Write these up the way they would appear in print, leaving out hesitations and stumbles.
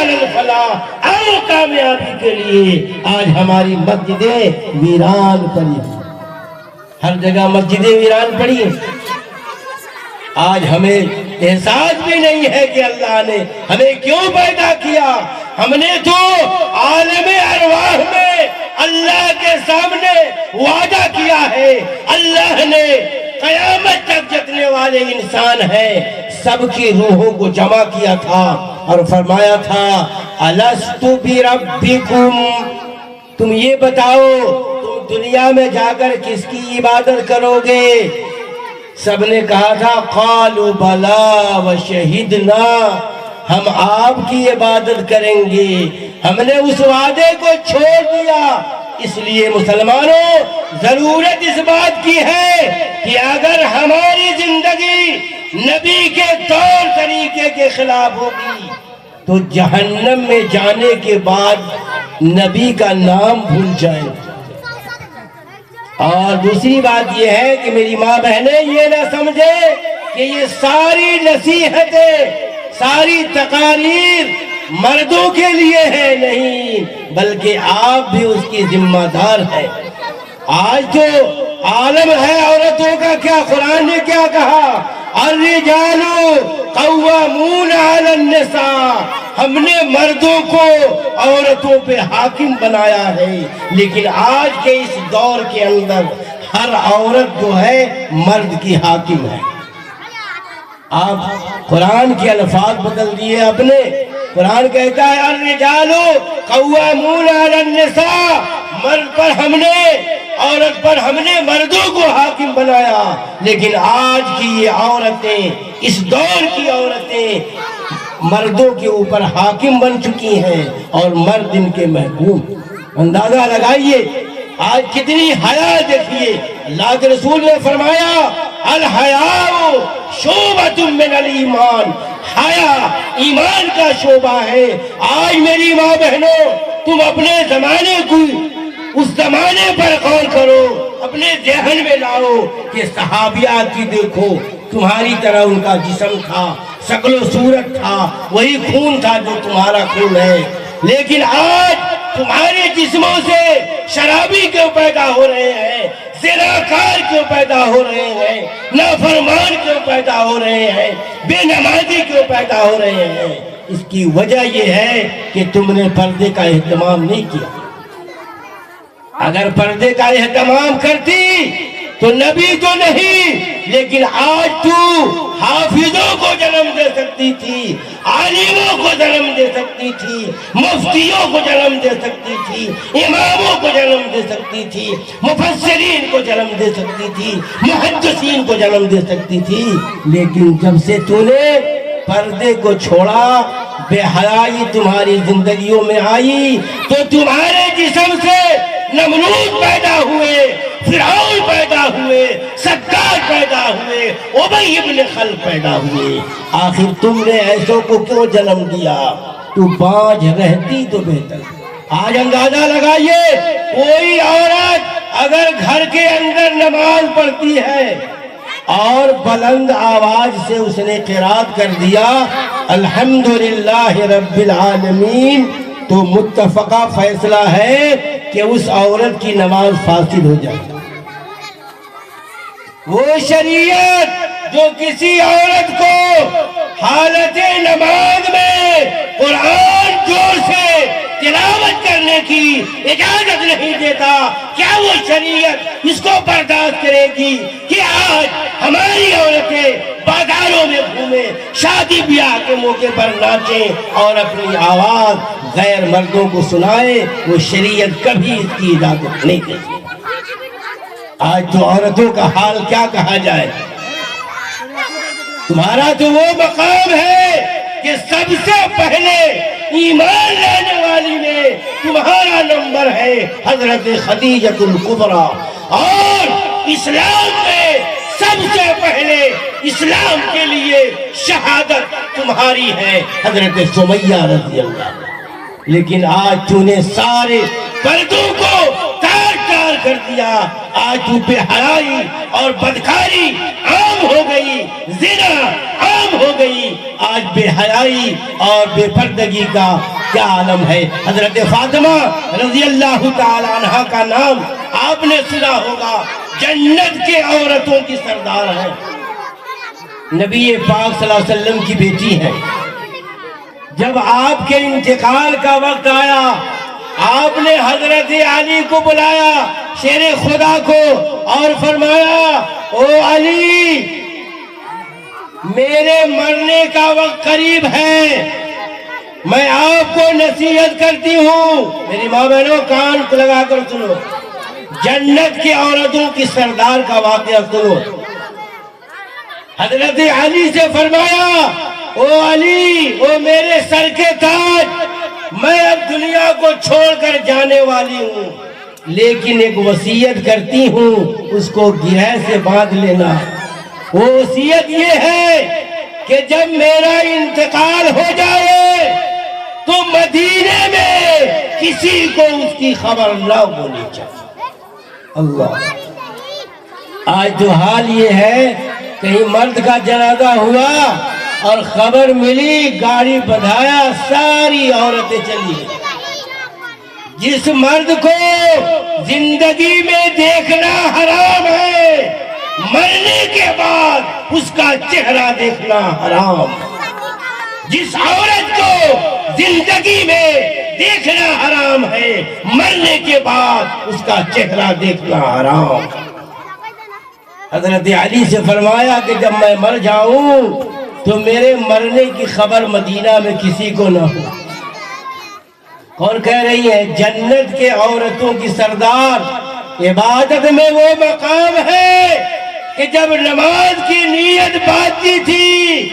علی الفلاح، آؤ کامیابی کے لیے۔ آج ہماری مسجدیں ویران پڑی ہیں، ہر جگہ مسجدیں ویران پڑی ہیں۔ آج ہمیں احساس بھی نہیں ہے کہ اللہ نے ہمیں کیوں پیدا کیا۔ ہم نے تو عالم ارواح میں اللہ کے سامنے وعدہ کیا ہے، اللہ نے قیامت تک جتنے والے انسان ہیں سب کی روحوں کو جمع کیا تھا اور فرمایا تھا الست بربکم، تم یہ بتاؤ تم دنیا میں جا کر کس کی عبادت کرو گے؟ سب نے کہا تھا قالوا بلا وشہدنا، ہم آپ کی عبادت کریں گے۔ ہم نے اس وعدے کو چھوڑ دیا، اس لیے مسلمانوں ضرورت اس بات کی ہے کہ اگر ہماری زندگی نبی کے طور طریقے کے خلاف ہوگی تو جہنم میں جانے کے بعد نبی کا نام بھول جائیں۔ اور دوسری بات یہ ہے کہ میری ماں بہنیں یہ نہ سمجھے کہ یہ ساری نصیحتیں، ساری تقاریر مردوں کے لیے ہے، نہیں، بلکہ آپ بھی اس کی ذمہ دار ہے۔ آج تو عالم ہے عورتوں کا، کیا قرآن نے کیا کہا؟ الرجال قوامون علی النساء، ہم نے مردوں کو عورتوں پہ حاکم بنایا ہے، لیکن آج کے اس دور کے اندر ہر عورت جو ہے مرد کی حاکم ہے۔ آپ قرآن کے الفاظ بدل دیے اپنے، قرآن کہتا ہے الرجال قوامون علی النساء، مرد پر ہم نے، عورت پر ہم نے مردوں کو حاکم بنایا، لیکن آج کی یہ عورتیں، اس دور کی عورتیں مردوں کے اوپر حاکم بن چکی ہیں اور مرد ان کے محکوم۔ اندازہ لگائیے آج کتنی حیا دیکھیے، اللہ کے رسول نے فرمایا الحیاء شعبۃ من الایمان، حیا ایمان کا شعبہ ہے۔ آج میری ماں بہنوں تم اپنے زمانے کو، اس زمانے پر غور کرو، اپنے ذہن میں لاؤ کہ صحابیات کی دیکھو، تمہاری طرح ان کا جسم تھا، شکل و صورت تھا، وہی خون تھا جو تمہارا خون ہے، لیکن آج تمہارے جسموں سے شرابی کیوں پیدا ہو رہے ہیں، زناکار کیوں پیدا ہو رہے ہیں، نافرمان کیوں پیدا ہو رہے ہیں، بے نمازی کیوں پیدا ہو رہے ہیں؟ اس کی وجہ یہ ہے کہ تم نے پردے کا اہتمام نہیں کیا۔ اگر پردے کا اہتمام کرتی تو نبی تو نہیں، لیکن آج تو حافظوں کو جنم دے سکتی تھی، عالموں کو جنم دے سکتی تھی، مفتیوں کو جنم دے سکتی تھی، اماموں کو جنم دے سکتی تھی، مفسرین کو جنم دے سکتی تھی، محدثین کو جنم دے سکتی تھی، لیکن جب سے تو نے پردے کو چھوڑا، بے حیائی تمہاری زندگیوں میں آئی، تو تمہارے جسم سے نمرود پیدا ہوئے، فرعون پیدا ہوئے، سجاد پیدا ہوئے، ابی ابن خلف پیدا ہوئے۔ آخر تم نے ایسوں کو کیوں جنم دیا؟ تو باج رہتی تو بہتر۔ آج اندازہ لگائیے، کوئی عورت اگر گھر کے اندر نماز پڑھتی ہے اور بلند آواز سے اس نے قرات کر دیا الحمدللہ رب العالمین، تو متفقہ فیصلہ ہے کہ اس عورت کی نماز فاسد ہو جائے۔ وہ شریعت جو کسی عورت کو حالت نماز میں قرآن زور سے تلاوت کرنے کی اجازت نہیں دیتا، کیا وہ شریعت اس کو برداشت کرے گی کہ آج ہماری عورتیں بازاروں میں گھومیں، شادی بیاہ کے موقع پر ناچیں اور اپنی آواز غیر مردوں کو سنائیں؟ وہ شریعت کبھی اس کی اجازت نہیں دیتی۔ آج تو عورتوں کا حال کیا کہا جائے؟ تمہارا تو وہ مقام ہے کہ سب سے پہلے ایمان لانے والی میں تمہارا نمبر ہے حضرت خدیجہ الکبریٰ، اور اسلام میں سب سے پہلے اسلام کے لیے شہادت تمہاری ہے حضرت سمیہ رضی اللہ عنہ۔ لیکن آج تو نے سارے پردوں کو تار تار برقرار کر دیا. آج تو بے حیائی اور بدکاری عام ہو گئی, زنا عام ہو گئی. آج بے حیائی اور بے پردگی کا کیا عالم ہے. حضرت فاطمہ رضی اللہ تعالی عنہا کا نام آپ نے سنا ہوگا, جنت کے عورتوں کی سردار ہے, نبی پاک صلی اللہ علیہ وسلم کی بیٹی ہے. جب آپ کے انتقال کا وقت آیا, آپ نے حضرت علی کو بلایا, شیر خدا کو, اور فرمایا او علی, میرے مرنے کا وقت قریب ہے, میں آپ کو نصیحت کرتی ہوں. میری ماں بہنوں کان لگا کر سنو, جنت کی عورتوں کی سردار کا واقعہ سنو. حضرت علی سے فرمایا او علی, او میرے سر کے تاج, میں اب دنیا کو چھوڑ کر جانے والی ہوں, لیکن ایک وصیت کرتی ہوں, اس کو گرہ سے باندھ لینا. وہ وصیت یہ ہے کہ جب میرا انتقال ہو جائے تو مدینے میں کسی کو اس کی خبر نہ ہونی چاہیے. اللہ, آج تو حال یہ ہے, کہیں مرد کا جنازہ ہوا اور خبر ملی, گاڑی بندھایا, ساری عورتیں چلی گئی. جس مرد کو زندگی میں دیکھنا حرام ہے, مرنے کے بعد اس کا چہرہ دیکھنا حرام. جس عورت کو زندگی میں دیکھنا حرام ہے, مرنے کے بعد اس کا چہرہ دیکھنا حرام. حضرت علی سے فرمایا کہ جب میں مر جاؤں تو میرے مرنے کی خبر مدینہ میں کسی کو نہ ہو. کون کہہ رہی ہے؟ جنت کے عورتوں کی سردار. عبادت میں وہ مقام ہے کہ جب نماز کی نیت باندھتی تھی,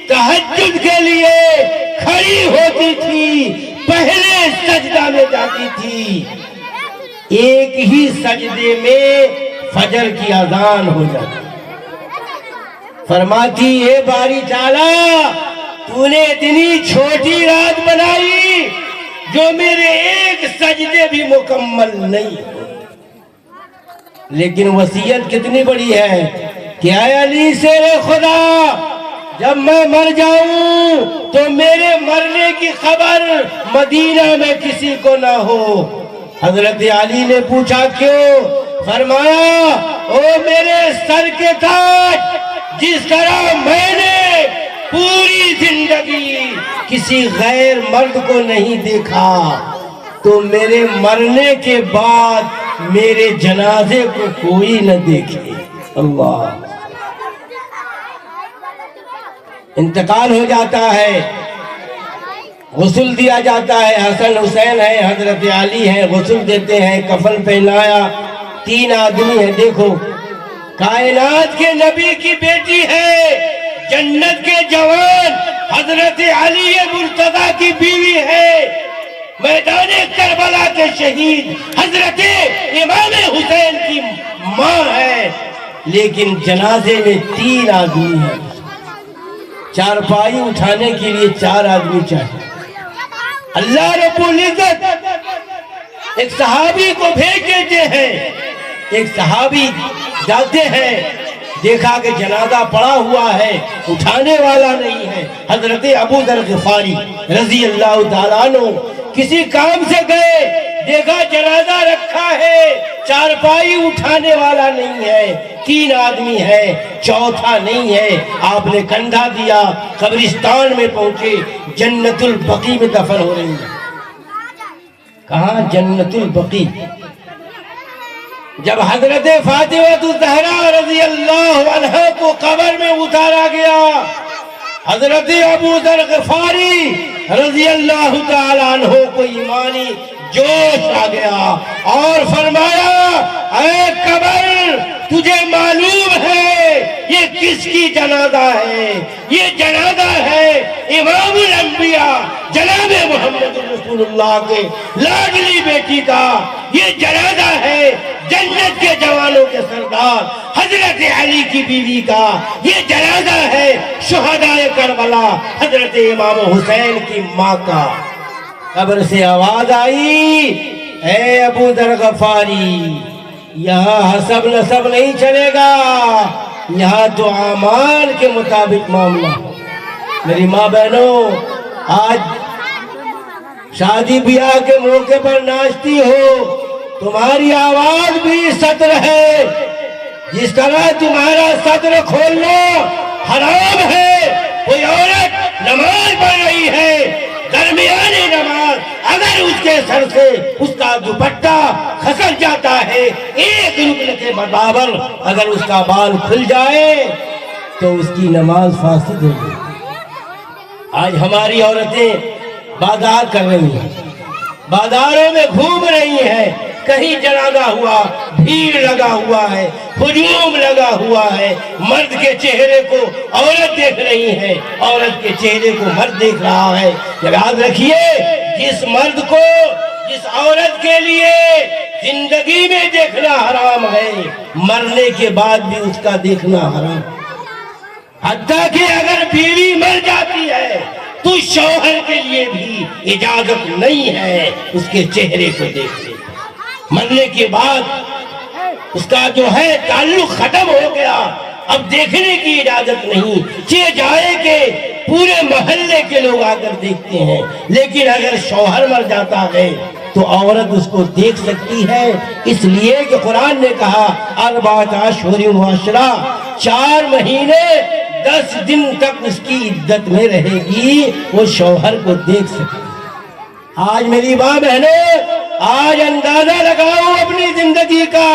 تہجد کے لیے کھڑی ہوتی تھی, پہلے سجدہ میں جاتی تھی, ایک ہی سجدے میں فجر کی اذان ہو جاتی. فرماتی اے باری تعالیٰ, تو نے اتنی چھوٹی رات بنائی جو میرے ایک سجدے بھی مکمل نہیں ہو, لیکن وصیت کتنی بڑی ہے کہ اے علی شیر خدا, جب میں مر جاؤں تو میرے مرنے کی خبر مدینہ میں کسی کو نہ ہو. حضرت علی نے پوچھا کیوں؟ فرمایا او میرے سر کے تاج, جس طرح میں نے پوری زندگی کسی غیر مرد کو نہیں دیکھا, تو میرے مرنے کے بعد میرے جنازے کو کوئی نہ دیکھے. اللہ, انتقال ہو جاتا ہے, غسل دیا جاتا ہے. حسن حسین ہے, حضرت علی ہے, غسل دیتے ہیں, کفن پہنایا. 3 آدمی ہیں. دیکھو, کائنات کے نبی کی بیٹی ہے, جنت کے جوان حضرت علی مرتضیٰ کی بیوی ہے, میدان کربلا کے شہید حضرت امام حسین کی ماں ہے, لیکن جنازے میں 3 آدمی ہیں. چارپائی اٹھانے کے لیے 4 آدمی چاہیے. اللہ رب العزت ایک صحابی کو بھیج دیتے ہیں. ایک صحابی جاتے ہیں, دیکھا کہ جنازہ پڑا ہوا ہے, اٹھانے والا نہیں ہے. حضرت ابو ذر غفاری رضی اللہ تعالیٰ عنہ کسی کام سے گئے, دیکھا جنازہ رکھا ہے, چارپائی اٹھانے والا نہیں ہے, 3 آدمی ہے, چوتھا نہیں ہے. آپ نے کندھا دیا, قبرستان میں پہنچے, جنت البقیع میں دفن ہو رہی ہے. کہاں؟ جنت البقیع. جب حضرت فاطمہ الزہرا رضی اللہ عنہ کو قبر میں اتارا گیا, حضرت ابو ذر غفاری رضی اللہ تعالیٰ عنہ کو ایمانی جوش آ گیا اور فرمایا اے قبر, تجھے معلوم ہے یہ کس کی جنازہ ہے؟ یہ جنازہ ہے امام الانبیاء جناب محمد رسول اللہ کے لاڈلی بیٹی کا. یہ جنازہ ہے جنت کے جوانوں کے سردار حضرت علی کی بیوی کا. یہ جنازہ ہے شہدائے کربلا حضرت امام حسین کی ماں کا. قبر سے آواز آئی, اے ابو ذر غفاری, یہاں حسب نسب نہیں چلے گا، یہاں تو اعمال کے مطابق معاملہ۔ میری ماں بہنوں، آج شادی بیاہ کے موقع پر ناچتی ہو، تمہاری آواز بھی سطر ہے، جس طرح تمہارا صدر کھولنا حرام ہے۔ کوئی عورت نماز پڑھ رہی ہے، درمیانی نماز، اگر اس کے سر سے اس کا دوپٹہ کھسک جاتا ہے، ایک رکن کے برابر اگر اس کا بال کھل جائے تو اس کی نماز فاسد ہوگی۔ آج ہماری عورتیں بازار کر رہی ہیں، بازاروں میں گھوم رہی ہیں، کہیں جنازہ ہوا، بھیڑ لگا ہوا ہے، ہجوم لگا ہوا ہے، مرد کے چہرے کو عورت دیکھ رہی ہے، عورت کے چہرے کو مرد دیکھ رہا ہے۔ یاد رکھیے، جس مرد کو، جس عورت کے لیے زندگی میں دیکھنا حرام ہے، مرنے کے بعد بھی اس کا دیکھنا حرام۔ حتیٰ کہ اگر بیوی مر جاتی ہے تو شوہر کے لیے بھی اجازت نہیں ہے اس کے چہرے کو دیکھنے۔ مرنے کے بعد اس کا جو ہے تعلق ختم ہو گیا، اب دیکھنے کی اجازت نہیں، چہ جائے کہ پورے محلے کے لوگ آ کر دیکھتے ہیں، لیکن اگر شوہر مر جاتا ہے تو عورت اس کو دیکھ سکتی ہے، اس لیے کہ قرآن نے کہا 4 اشہر و عشرہ، 4 مہینے 10 دن تک اس کی عدت میں رہے گی، وہ شوہر کو دیکھ سکتی۔ آج میری ماں بہنوں، آج اندازہ لگاؤ اپنی زندگی کا،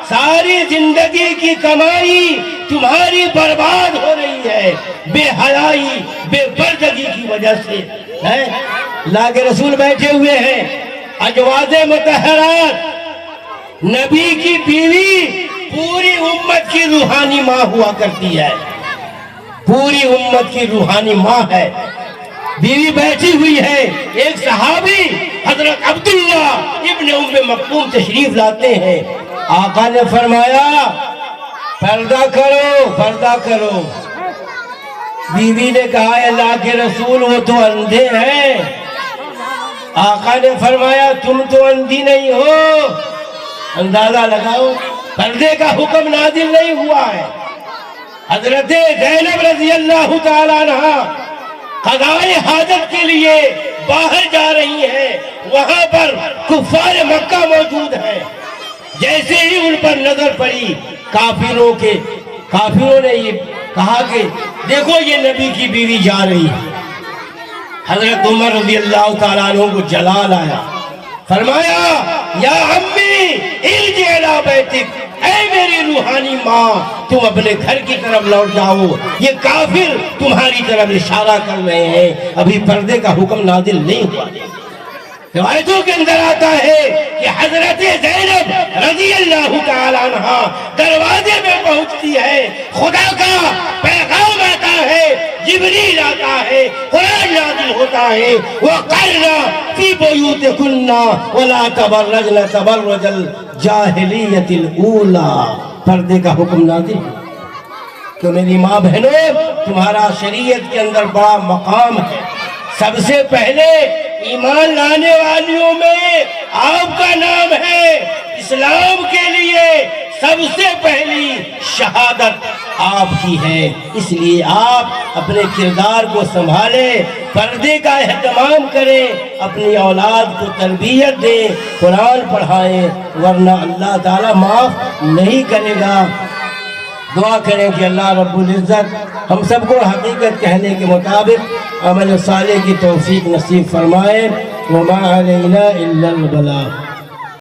ساری زندگی کی کمائی تمہاری برباد ہو رہی ہے بے حیائی، بے پردگی کی وجہ سے۔ اللہ کے رسول بیٹھے ہوئے ہیں، ازواج مطہرات، نبی کی بیوی پوری امت کی روحانی ماں ہوا کرتی ہے، پوری امت کی روحانی ماں ہے۔ بیوی بیٹھی ہوئی ہے، ایک صحابی حضرت عبداللہ ابن ام مکتوم تشریف لاتے ہیں، آقا نے فرمایا پردہ کرو، پردہ کرو۔ بیوی نے کہا اللہ کے رسول وہ تو اندھے ہیں۔ آقا نے فرمایا تم تو اندھی نہیں ہو۔ اندازہ لگاؤ، پردے کا حکم نازل نہیں ہوا ہے۔ حضرت زینب رضی اللہ تعالیٰ عنہ قضائے حاجت کے لیے باہر جا رہی ہیں، وہاں پر کفار مکہ موجود ہیں۔ جیسے ہی ان پر نظر پڑی، کافروں نے یہ کہا کہ دیکھو یہ نبی کی بیوی جا رہی ہے۔ حضرت عمر رضی اللہ تعالیٰ عنہ کو جلال آیا، فرمایا یا امی ارجع الی بیتک، اے میری روحانی ماں تم اپنے گھر کی طرف لوٹ جاؤ، یہ کافر تمہاری طرف اشارہ کر رہے ہیں، ابھی پردے کا حکم نازل نہیں ہوا۔ روایتوں کے اندر آتا ہے کہ حضرت زینب رضی اللہ تعالیٰ عنہ دروازے میں پہنچتی ہے، خدا کا پیغام آتا ہے، جبریل آتا ہے، قرآن نازل ہوتا ہے، وَقَرْنَ فِي بُيُوتِكُنَّ وَلَا تَبَرَّجْنَ تَبَرُّجَ الْجَاهِلِيَّةِ الْأُولَىٰ، پردے کا حکم نازل۔ تو میری ماں بہنوں، تمہارا شریعت کے اندر بڑا مقام ہے۔ سب سے پہلے ایمان لانے والیوں میں آپ کا نام ہے۔ اسلام کے لیے سب سے پہلی شہادت آپ کی ہے، اس لیے آپ اپنے کردار کو سنبھالیں، پردے کا اہتمام کریں، اپنی اولاد کو تربیت دیں، قرآن پڑھائیں، ورنہ اللہ تعالیٰ معاف نہیں کرے گا۔ دعا کریں کہ اللہ رب العزت ہم سب کو حقیقت کہنے کے مطابق عمل صالح کی توفیق نصیب فرمائے۔ وما علینا الا البلاغ۔